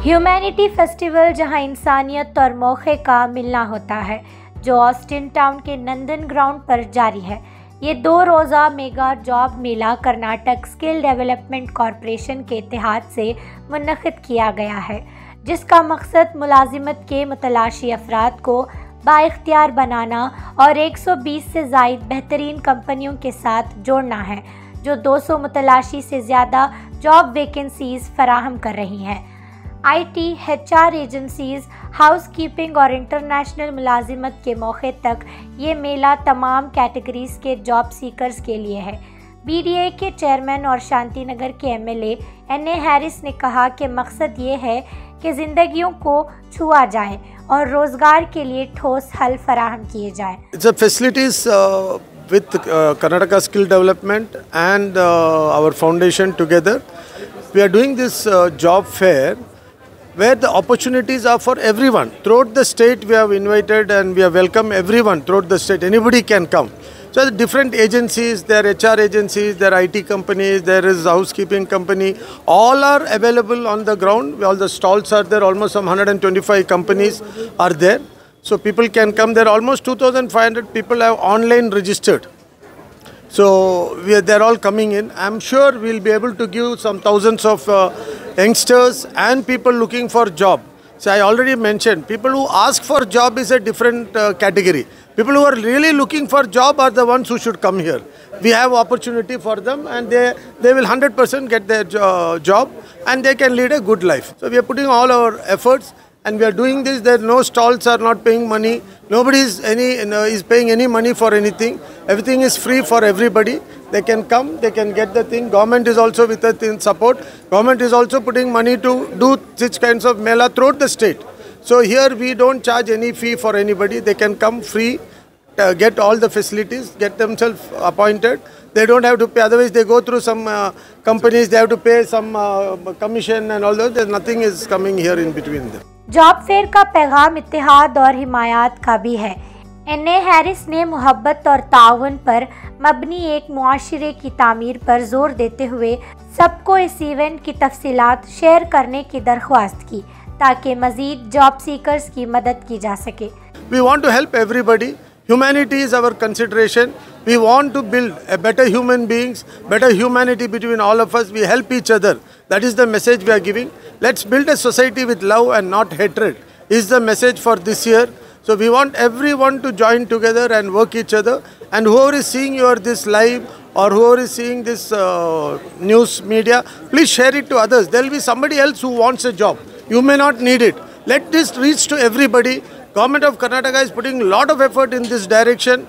Humanity festival जहां इंसानियत और मौके का मिलना होता है, जो ऑस्टिन टाउन के नंदन ग्राउंड पर जारी है। ये 2 रोज़ा मेगा जॉब मेला कर्नाटक स्किल डेवलपमेंट कॉरपोरेशन के इत्तेहाद से मुनक़िद किया गया है, जिसका मकसद मुलाजिमत के मुतलाशी अफराद को बाइख्तियार बनाना और 120 से ज़ायद बेहतरीन कंपनियों के साथ जोड़ना है, जो 200 मुतलाशी से ज़्यादा जॉब वैकेंसीज़ फराहम कर रही हैं। IT, HR agencies, house keeping और इंटरनेशनल मुलाजिमत के मौके तक ये मेला तमाम कैटेगरीज़ के जॉब सीकर्स के लिए है। BDA के चेयरमैन और शांति नगर के MLA NA हैरिस ने कहा कि मकसद ये है कि ज़िंदगियों को छुआ जाए और रोज़गार के लिए ठोस हल फराहम किए जाए। Facilities with Karnataka Skill Development and our foundation together, we are doing this job fair where the opportunities are for everyone. Throughout the state we have invited and we have welcomed everyone throughout the state. Anybody can come. So the different agencies, there are HR agencies, there are IT companies, there is housekeeping company, all are available on the ground. All the stalls are there, almost some 125 companies are there. So people can come there. Almost 2,500 people have online registered. So they're all coming in. I'm sure we'll be able to give some thousands of youngsters and people looking for job. So I already mentioned, people who ask for job is a different category. People who are really looking for job are the ones who should come here. We have opportunity for them and they will 100% get their job and they can lead a good life. So we are putting all our efforts. And we are doing this, that no stalls are not paying money, nobody is paying any money for anything. Everything is free for everybody. They can come, they can get the thing. Government is also with us in support. Government is also putting money to do such kinds of mela throughout the state. So here we don't charge any fee for anybody. They can come free, get all the facilities, get themselves appointed. They don't have to pay, otherwise they go through some companies, they have to pay some commission and all that. There's nothing is coming here in between them. Job fair का पैगाम इत्तेहाद और हिमायत का भी है। NA Harris ने मोहब्बत और ताउन पर मबनी एक मुआशरे की तामीर पर जोर देते हुए सबको इस इवेंट की तफसीलात शेयर करने की दरख्वास्त की, ताकि मजीद जॉब सीकर्स की मदद की जा सके। We want to help everybody. Humanity is our consideration. We want to build a better human beings, better humanity between all of us. We help each other. That is the message we are giving. Let's build a society with love and not hatred is the message for this year. So we want everyone to join together and work each other. And whoever is seeing this live or whoever is seeing this news media, please share it to others. There will be somebody else who wants a job. You may not need it. Let this reach to everybody. Government of Karnataka is putting a lot of effort in this direction.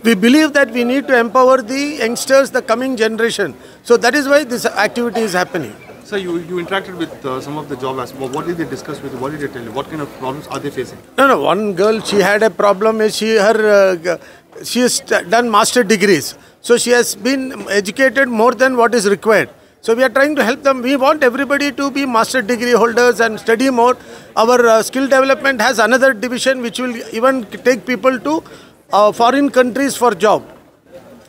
We believe that we need to empower the youngsters, the coming generation. So that is why this activity is happening. So you interacted with some of the job aspects. What did they discuss with you? What did they tell you? What kind of problems are they facing? No. One girl, she had a problem. She has done master degrees. So she has been educated more than what is required. So we are trying to help them. We want everybody to be master degree holders and study more. Our skill development has another division which will even take people to foreign countries for job.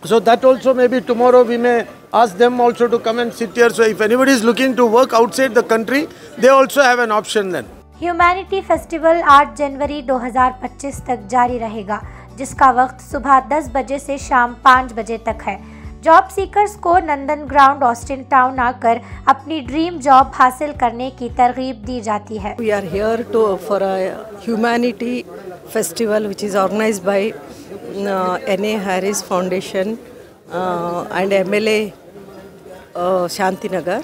So that also maybe tomorrow we may ask them also to come and sit here. So if anybody is looking to work outside the country, they also have an option then. Humanity festival 8 जनवरी 2025 तक जारी रहेगा, जिसका वक्त सुबह 10 बजे से शाम 5 बजे तक है। जॉब सीकर्स को नंदन ग्राउंड ऑस्टिन टाउन आकर अपनी ड्रीम जॉब हासिल करने की तरगीब दी जाती है। We are here for a humanity festival which is organized by NA Harris Foundation and MLA Shanti Nagar,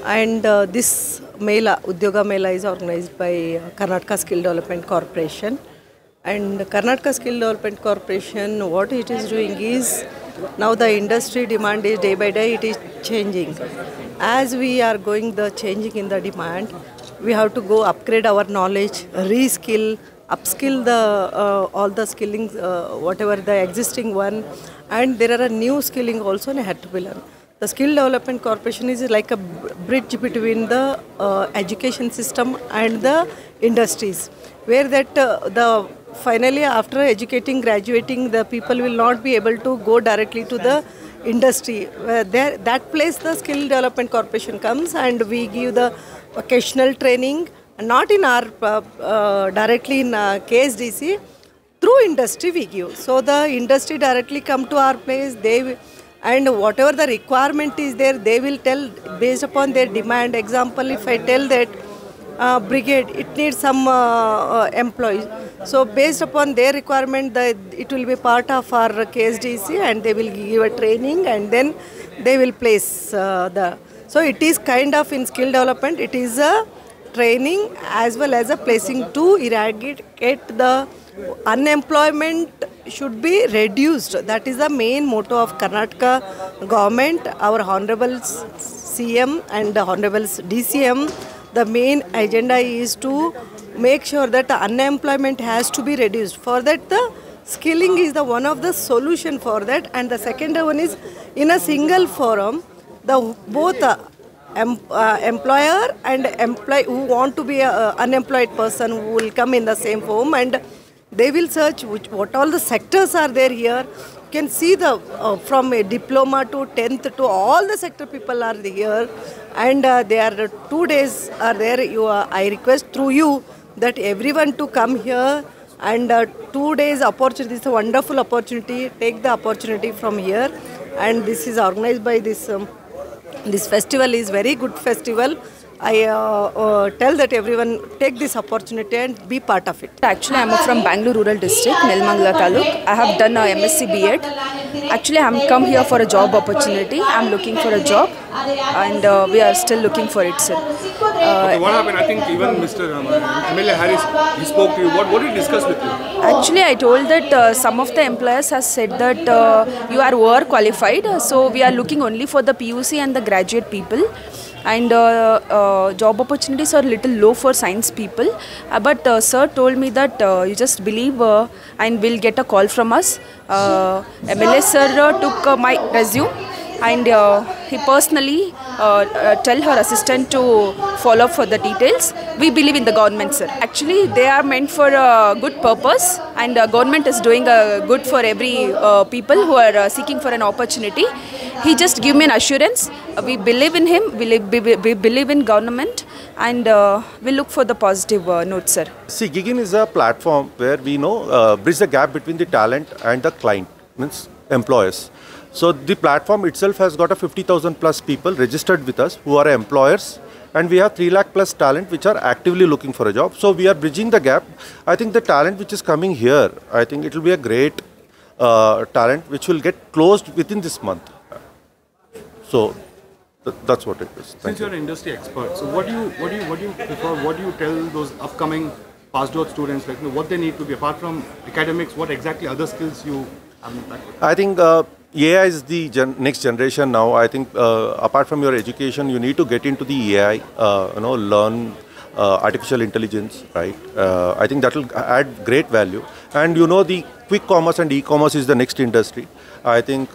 and this Mela, Udyoga Mela, is organized by Karnataka Skill Development Corporation. And Karnataka Skill Development Corporation, what it is doing is, now the industry demand is day by day it is changing. As we are changing in the demand, we have to go upgrade our knowledge, reskill, upskill all the skilling, whatever the existing one, and there are a new skilling also had to be learned. The Skill Development Corporation is like a bridge between the education system and the industries, where that finally after educating, graduating, the people will not be able to go directly to the industry. There, that place the Skill Development Corporation comes and we give the vocational training, not in our directly in KSDC, through industry we give. So the industry directly come to our place, and whatever the requirement is there, they will tell based upon their demand. Example, if I tell that brigade, it needs some employees. So based upon their requirement, it will be part of our KSDC and they will give a training and then they will place So it is kind of in skill development, it is a training as well as a placing to eradicate the unemployment should be reduced. That is the main motto of Karnataka government, our Honorable CM and Honorable DCM. The main agenda is to make sure that the unemployment has to be reduced. For that, the skilling is the one of the solution for that. And the second one is in a single forum, the both employer and employee who want to be an unemployed person who will come in the same forum and they will search what all the sectors are there here. You can see the from a diploma to 10th to all the sector people are here, and there are 2 days are there. I request through you that everyone to come here, and 2 days opportunity. It's a wonderful opportunity. Take the opportunity from here, and this is organized by this. This festival is very good festival. I tell that everyone take this opportunity and be part of it. Actually, I am from Bangalore Rural District, Nelmangala Taluk. I have done a MSc B.Ed. Actually, I am come here for a job opportunity. I am looking for a job and we are still looking for it, sir. Okay, what happened? I think even Mr. MLA Harris, he spoke to you. What did he discuss with you? Actually, I told that some of the employers have said that you are overqualified. So, we are looking only for the PUC and the graduate people. And job opportunities are little low for science people, but sir told me that you just believe and will get a call from us. MLA sir took my resume and he personally tell her assistant to follow up for the details. We believe in the government, sir. Actually, they are meant for a good purpose, and government is doing good for every people who are seeking for an opportunity. He just give me an assurance. We believe in him, we believe in government, and we look for the positive note, sir. See, Gigin is a platform where we bridge the gap between the talent and the client, means employers. So the platform itself has got a 50,000 plus people registered with us who are employers, and we have 3 lakh plus talent which are actively looking for a job. So we are bridging the gap. I think the talent which is coming here, I think it will be a great talent which will get closed within this month. So that's what it is. Since you're an industry expert, so what do you prefer? What do you tell those upcoming passed out students, like what they need to be apart from academics? What exactly other skills you have in practice? I think AI is the next generation now. I think apart from your education, you need to get into the AI. Learn artificial intelligence, right? I think that will add great value. And the quick commerce and e-commerce is the next industry. I think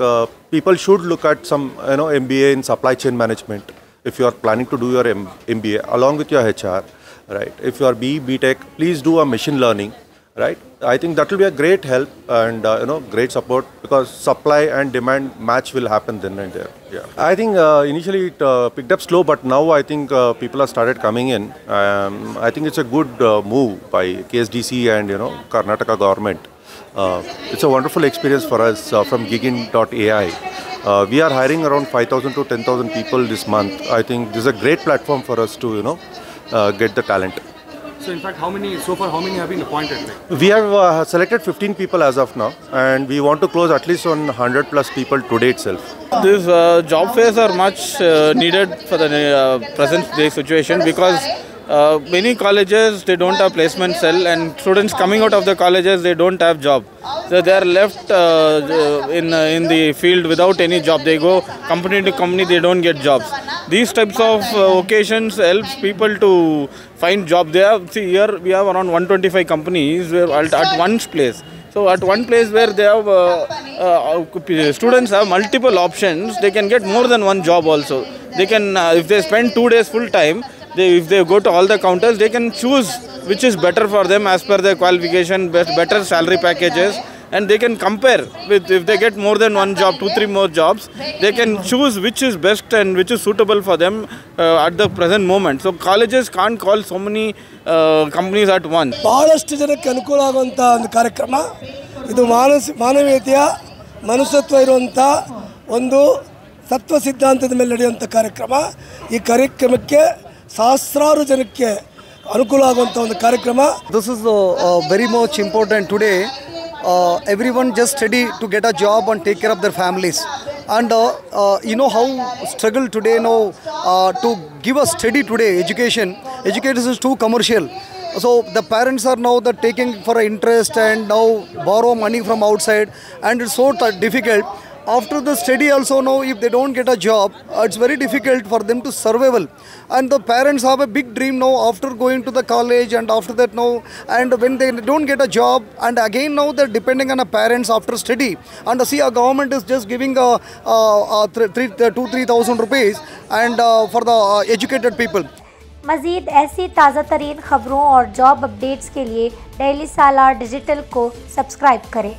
people should look at some MBA in supply chain management if you are planning to do your MBA along with your HR, right? If you are BTech, please do a machine learning, right? I think that will be a great help and great support, because supply and demand match will happen then and there. Yeah, I think initially it picked up slow, but now I think people have started coming in. I think it's a good move by KSDC and Karnataka government. It's a wonderful experience for us from Gigin.ai. We are hiring around 5,000 to 10,000 people this month. I think this is a great platform for us to get the talent. So in fact, how many have been appointed? We have selected 15 people as of now, and we want to close at least on 100 plus people today itself. These job fairs are much needed for the present day situation, because many colleges, they don't have placement cell, and students coming out of the colleges, they don't have job. So they are left in the field without any job. They go company to company, they don't get jobs. These types of occasions helps people to find job. Here we have around 125 companies at one place. So at one place where they have students have multiple options, they can get more than one job also. They can, if they spend 2 days full time, if they go to all the counters, they can choose which is better for them as per their qualification, better salary packages, and they can compare with, if they get more than one job, 2-3 more jobs, they can choose which is best and which is suitable for them at the present moment. So colleges can't call so many companies at once. ಬಹಳಷ್ಟು ಜನಕ್ಕೆ ಅನುಕೂಲ ಆಗುವಂಥ ಒಂದು ಕಾರ್ಯಕ್ರಮ ಇದು. ಮಾನವೀಯತೆಯ ಮನುಷ್ಯತ್ವ ಇರುವಂಥ ಒಂದು ತತ್ವ ಸಿದ್ಧಾಂತದ ಮೇಲೆ ನಡೆಯುವಂಥ ಕಾರ್ಯಕ್ರಮ. ಈ ಕಾರ್ಯಕ್ರಮಕ್ಕೆ ಸಹಸ್ರಾರು ಜನಕ್ಕೆ ಅನುಕೂಲ ಆಗುವಂಥ ಒಂದು ಕಾರ್ಯಕ್ರಮ. This is very much important today. Everyone just study to get a job and take care of their families. And you know how struggle today now to give a steady today education. Education is too commercial. So the parents are now taking for interest and now borrow money from outside, and it's so difficult. After the study also now, if they don't get a job, it's very difficult for them to survival. And the parents have a big dream now after going to the college, and after that now, and when they don't get a job, and again now they're depending on the parents after study. And see, our government is just giving 2,000-3,000 rupees and for the educated people. मज़ीद ऐसी ताज़ा तरीन ख़बरों और job updates के लिए daily सालार digital को subscribe करें।